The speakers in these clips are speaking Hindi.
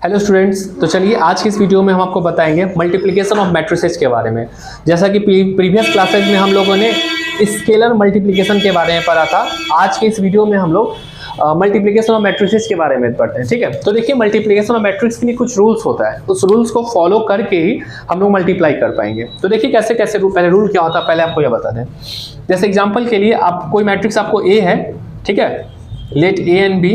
हेलो स्टूडेंट्स, तो चलिए आज की इस वीडियो में हम आपको बताएंगे मल्टीप्लिकेशन ऑफ मैट्रिसेस के बारे में। जैसा कि प्रीवियस क्लासेज में हम लोगों ने स्केलर मल्टीप्लिकेशन के बारे में पढ़ा था, आज के इस वीडियो में हम लोग मल्टीप्लिकेशन ऑफ मैट्रिसेस के बारे में पढ़ते हैं। ठीक है, तो देखिए मल्टीप्लिकेशन ऑफ मैट्रिक्स के लिए कुछ रूल्स होता है, उस रूल्स को फॉलो करके ही हम लोग मल्टीप्लाई कर पाएंगे। तो देखिए कैसे कैसे पहले रूल क्या होता है पहले आपको यह बता दें। जैसे एग्जाम्पल के लिए आप कोई मैट्रिक्स आपको ए है, ठीक है, let A and B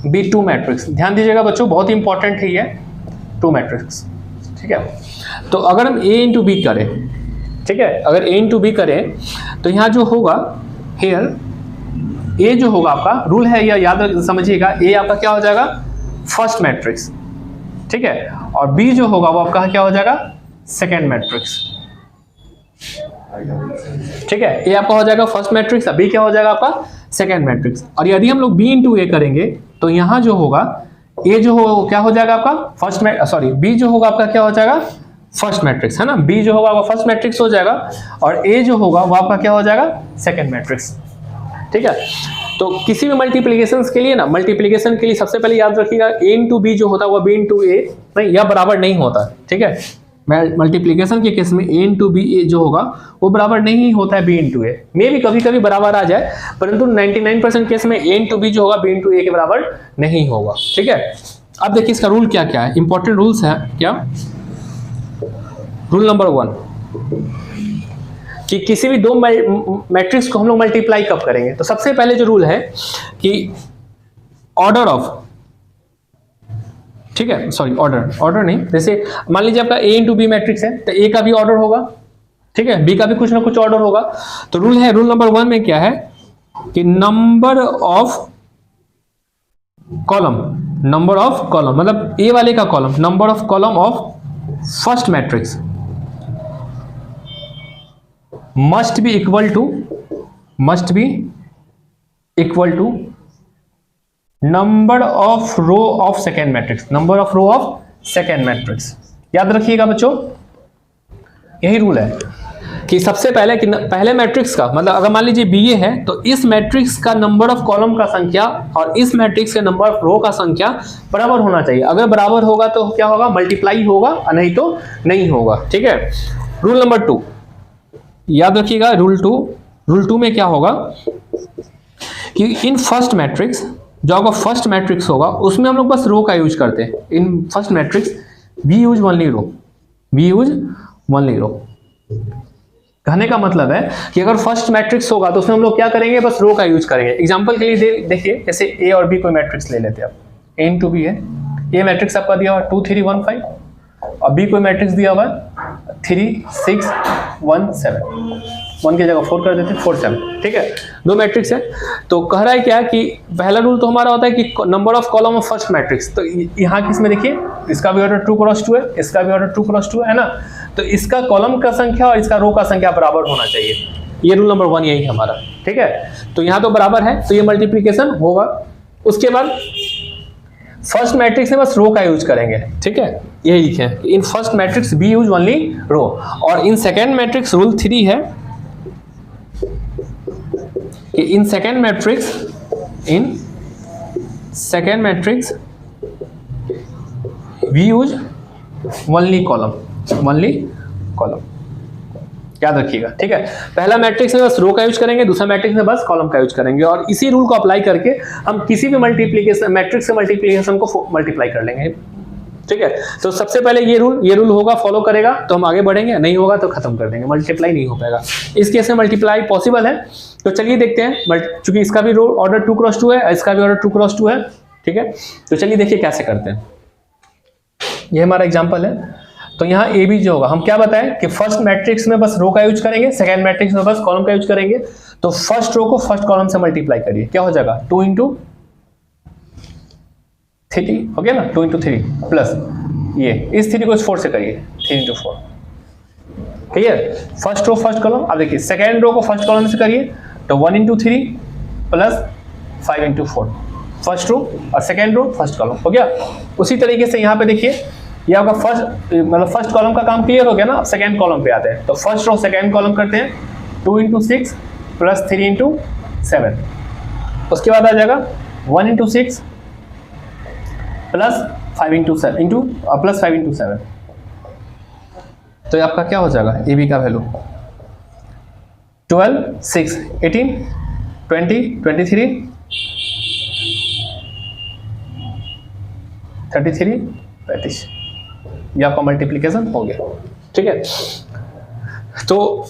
be two matrix. ध्यान दीजिएगा बच्चों, बहुत ही इंपॉर्टेंट है ये टू मैट्रिक्स। ठीक है, तो अगर हम ए इंटू बी करें, ठीक है, अगर ए इंटू बी करें तो यहाँ जो होगा हेयर ए जो होगा आपका रूल है या याद समझिएगा, ए आपका क्या हो जाएगा फर्स्ट मैट्रिक्स, ठीक है, और बी जो होगा वो आपका क्या हो जाएगा सेकेंड मैट्रिक्स। ठीक है, ए आपका हो जाएगा फर्स्ट मैट्रिक्स, बी क्या हो जाएगा आपका सेकेंड मैट्रिक्स। और यदि हम लोग बी इंटू ए करेंगे तो यहाँ जो होगा ए जो हो क्या हो जाएगा आपका बी जो होगा आपका क्या हो जाएगा फर्स्ट मैट्रिक्स, है ना, बी जो होगा वो फर्स्ट मैट्रिक्स हो जाएगा और ए जो होगा वो आपका क्या हो जाएगा सेकेंड मैट्रिक्स। ठीक है, तो किसी भी मल्टीप्लिकेशन के लिए ना, मल्टीप्लिकेशन के लिए सबसे पहले याद रखिएगा ए इंटू बी जो होता है वो बी इंटू ए नहीं, यह बराबर नहीं होता। ठीक है, मल्टीप्लिकेशन के केस में ए इंटू बी जो होगा वो बराबर नहीं होता है बी इंटू ए। मे भी कभी कभी बराबर आ जाए, परंतु 99% केस में ए इंटू बी जो होगा बी इंटू ए के बराबर नहीं होगा। ठीक है, अब देखिए इसका रूल क्या क्या है, इंपॉर्टेंट रूल्स है क्या। रूल नंबर 1 कि किसी भी दो मैट्रिक्स को हम लोग मल्टीप्लाई कब करेंगे, तो सबसे पहले जो रूल है कि ऑर्डर ऑफ, ठीक है, सॉरी ऑर्डर नहीं, जैसे मान लीजिए आपका ए इंटू बी मैट्रिक्स है तो ए का भी ऑर्डर होगा, ठीक है, बी का भी कुछ ना कुछ ऑर्डर होगा। तो रूल है, रूल नंबर 1 में क्या है कि नंबर ऑफ कॉलम मतलब ए वाले का column, number of column of first matrix must be equal to number of row of second matrix। याद रखिएगा बच्चों, यही रूल है कि सबसे पहले कि पहले मैट्रिक्स का मतलब अगर मान लीजिए बी ए है तो इस मैट्रिक्स का नंबर ऑफ कॉलम का संख्या और इस मैट्रिक्स के नंबर ऑफ रो का संख्या बराबर होना चाहिए। अगर बराबर होगा तो क्या होगा मल्टीप्लाई होगा, नहीं तो नहीं होगा। ठीक है, रूल नंबर 2 याद रखिएगा, रूल 2 में क्या होगा कि इन फर्स्ट मैट्रिक्स जो आपका फर्स्ट मैट्रिक्स होगा उसमें हम लोग बस रो का यूज करते हैं। In first matrix we use only row. कहने का मतलब है कि अगर फर्स्ट मैट्रिक्स होगा तो उसमें हम लोग क्या करेंगे, बस रो का यूज करेंगे। एग्जांपल के लिए देखिए, जैसे ए और बी कोई मैट्रिक्स ले लेते हैं आप, ए इंटू बी है, ए मैट्रिक्स आपका दिया हुआ 2 3 1 5 और बी कोई मैट्रिक्स दिया हुआ 3 6 1 7, 1 की जगह 4 कर देते हैं 4 7। ठीक है, दो मैट्रिक्स है, तो कह रहा है क्या कि पहला रूल तो हमारा होता है कि number of column of first matrix. तो यहाँ किसमें देखिए इसका भी ऑर्डर 2 क्रॉस 2 है, इसका भी ऑर्डर 2 क्रॉस 2 है ना, तो इसका कॉलम का संख्या और इसका रो का संख्या बराबर होना चाहिए। ये रूल नंबर 1 यही है हमारा। ठीक है, तो यहाँ तो बराबर है तो ये मल्टीप्लीकेशन होगा। उसके बाद फर्स्ट मैट्रिक्स में बस रो का यूज करेंगे। ठीक है, यही लिखे हैं in first matrix we use only row. और इन सेकेंड मैट्रिक्स रूल 3 है कि in second matrix we use only column. याद रखिएगा। ठीक है, पहला मैट्रिक्स में बस रो का यूज करेंगे, दूसरा मैट्रिक्स में बस कॉलम का यूज करेंगे और इसी रूल को अप्लाई करके हम किसी भी मैट्रिक्स से मल्टीप्लिकेशन को मल्टीप्लाई कर लेंगे। ठीक है, तो सबसे पहले ये रूल होगा, फॉलो करेगा तो हम आगे बढ़ेंगे, नहीं होगा तो खत्म कर देंगे, मल्टीप्लाई नहीं हो पाएगा। इस केस में मल्टीप्लाई पॉसिबल है, तो चलिए देखते हैं। चूंकि इसका भी ऑर्डर 2 क्रॉस 2 है, इसका भी ऑर्डर 2 क्रॉस 2 है। ठीक है, तो चलिए देखिए कैसे करते हैं। ये हमारा एग्जाम्पल है। तो यहाँ ए बी जो होगा, हम क्या बताएं कि फर्स्ट मैट्रिक्स में बस रो का यूज करेंगे, सेकेंड मैट्रिक्स में बस कॉलम का यूज करेंगे। तो फर्स्ट रो को फर्स्ट कॉलम से मल्टीप्लाई करिए, क्या हो जाएगा 2 इंटू 3 हो गया ना, 2 इंटू 3 प्लस ये इस 3 को इस 4 से करिए 3 into 4। Clear, first row first column. अब देखिए सेकेंड रो को फर्स्ट कॉलम से करिए तो 1 into 3 plus 5 into 4, first row और सेकेंड रो फर्स्ट कॉलम हो गया। उसी तरीके से यहाँ पे देखिए ये आपका फर्स्ट कॉलम का काम क्लियर हो गया ना। अब सेकेंड कॉलम पे आते हैं, तो फर्स्ट रो सेकेंड कॉलम करते हैं 2 इंटू 6 प्लस 3 इंटू 7। उसके बाद आ जाएगा 1 into 6 plus 5 into 7 into plus 5 into 7, तो ये आपका क्या हो जाएगा ए बी का वैल्यू 12, 6, 18, 20, 23, 33, 35, ये आपका मल्टीप्लीकेशन हो गया। ठीक है, तो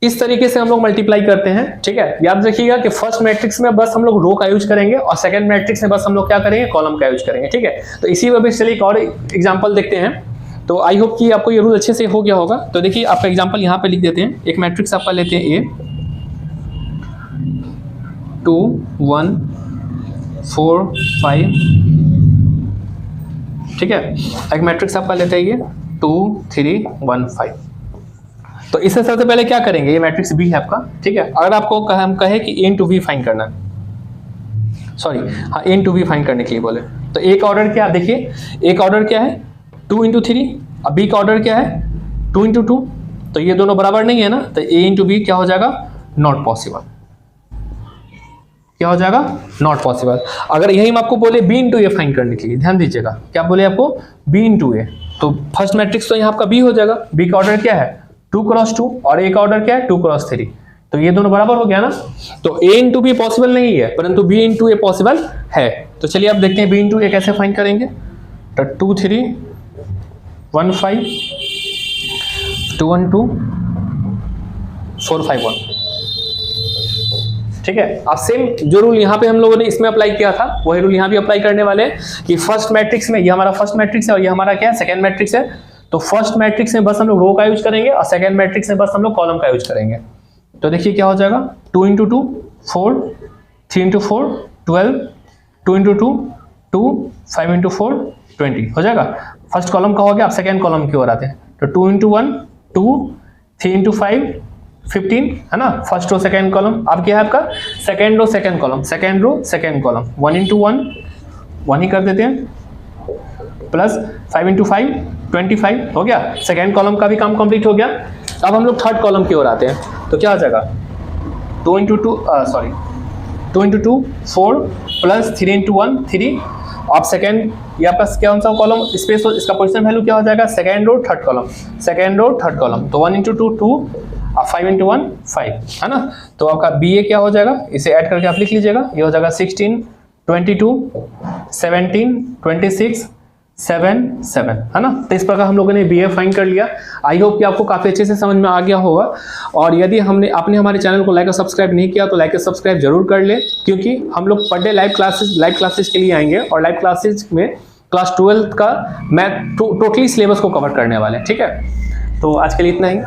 इस तरीके से हम लोग मल्टीप्लाई करते हैं। ठीक है, याद रखिएगा कि फर्स्ट मैट्रिक्स में बस हम लोग रो का यूज करेंगे और सेकंड मैट्रिक्स में बस हम लोग क्या करेंगे, कॉलम का यूज करेंगे। ठीक है, तो इसी वजह से चलिए एक और एग्जांपल देखते हैं। तो आई होप कि आपको ये रूल अच्छे से हो गया होगा। तो देखिए आपका एग्जांपल यहाँ पे लिख देते हैं। एक मैट्रिक्स आपका लेते हैं ए 2 1 4 5, ठीक है। एक मैट्रिक्स आपका लेते हैं ये 2 3 1 5। तो इससे सबसे पहले क्या करेंगे, ये मैट्रिक्स बी है आपका। ठीक है, अगर आपको हम कहे कि ए इंटू बी फाइंड करना, सॉरी हाँ ए इंटू बी फाइंड करने के लिए बोले, तो ए का ऑर्डर क्या, देखिए ए का ऑर्डर क्या है 2 इंटू 3, अब बी का ऑर्डर क्या है 2 इंटू 2, तो ये दोनों बराबर नहीं है ना, तो ए इंटू बी क्या हो जाएगा, नॉट पॉसिबल। क्या हो जाएगा, नॉट पॉसिबल। अगर यही हम आपको बोले बी इंटू ए फाइंड करने के लिए, ध्यान दीजिएगा क्या बोले आपको, बी इंटू ए, तो फर्स्ट मैट्रिक्स तो यहाँ आपका बी हो जाएगा। बी का ऑर्डर क्या है 2 क्रॉस 2 और ए का ऑर्डर क्या है 2 क्रॉस 3, तो ये दोनों बराबर हो गया ना। तो ए इंटू बी पॉसिबल नहीं है, परंतु बी इंटू ए पॉसिबल है। तो चलिए आप देखते हैं बी इंटू ए कैसे फाइंड करेंगे। तो 2 3 1 5 2 1 2 4 5 1, ठीक है। अब सेम जो रूल यहाँ पे हम लोगों ने इसमें अप्लाई किया था वही रूल यहाँ भी अप्लाई करने वाले हैं कि फर्स्ट मैट्रिक्स में, ये हमारा फर्स्ट मैट्रिक्स है और ये हमारा क्या है, सेकंड मैट्रिक्स है। तो फर्स्ट मैट्रिक्स में बस हम लोग रो का यूज करेंगे और सेकंड मैट्रिक्स में बस हम लोग कॉलम का यूज करेंगे। तो देखिए क्या हो जाएगा 2 इंटू 2 4, 3 इंटू 4 12, 2 इंटू 2 2, 5 इंटू 4 20 हो जाएगा। फर्स्ट कॉलम का हो गया, अब सेकंड कॉलम की ओर आते हैं। तो 2 इंटू 1 2, 3 इंटू 5 15 है ना, फर्स्ट रो सेकंड कॉलम। अब क्या है आपका second row second column, second row second column. 1 into 1 1 ही कर देते हैं, प्लस 5 इंटू 5 25 हो गया। सेकंड कॉलम का भी काम कंप्लीट हो गया। अब हम लोग थर्ड कॉलम की ओर आते हैं। तो क्या हो जाएगा 2 into 2 sorry 2 into 2 4 plus 3 into 1 3। अब सेकंड ये आपका कौन सा कॉलम स्पेस, इसका पोजीशन वैल्यू क्या हो जाएगा, second row third column, second row third column. तो 1 इंटू 2 2, 5 इंटू 1 5 है ना। तो आपका बी ए क्या हो जाएगा, इसे ऐड करके आप लिख लीजिएगा, ये हो जाएगा 16 22 17 26 7 7 है ना। तो इस प्रकार हम लोगों ने बी ए फाइंड कर लिया। आई होप कि आपको काफ़ी अच्छे से समझ में आ गया होगा। और यदि आपने हमारे चैनल को लाइक और सब्सक्राइब नहीं किया तो लाइक और सब्सक्राइब जरूर कर ले, क्योंकि हम लोग पर डे लाइव क्लासेस के लिए आएंगे और लाइव क्लासेस में क्लास 12 का मैथ टोटली सिलेबस को कवर करने वाले हैं। ठीक है, तो आज के लिए इतना ही।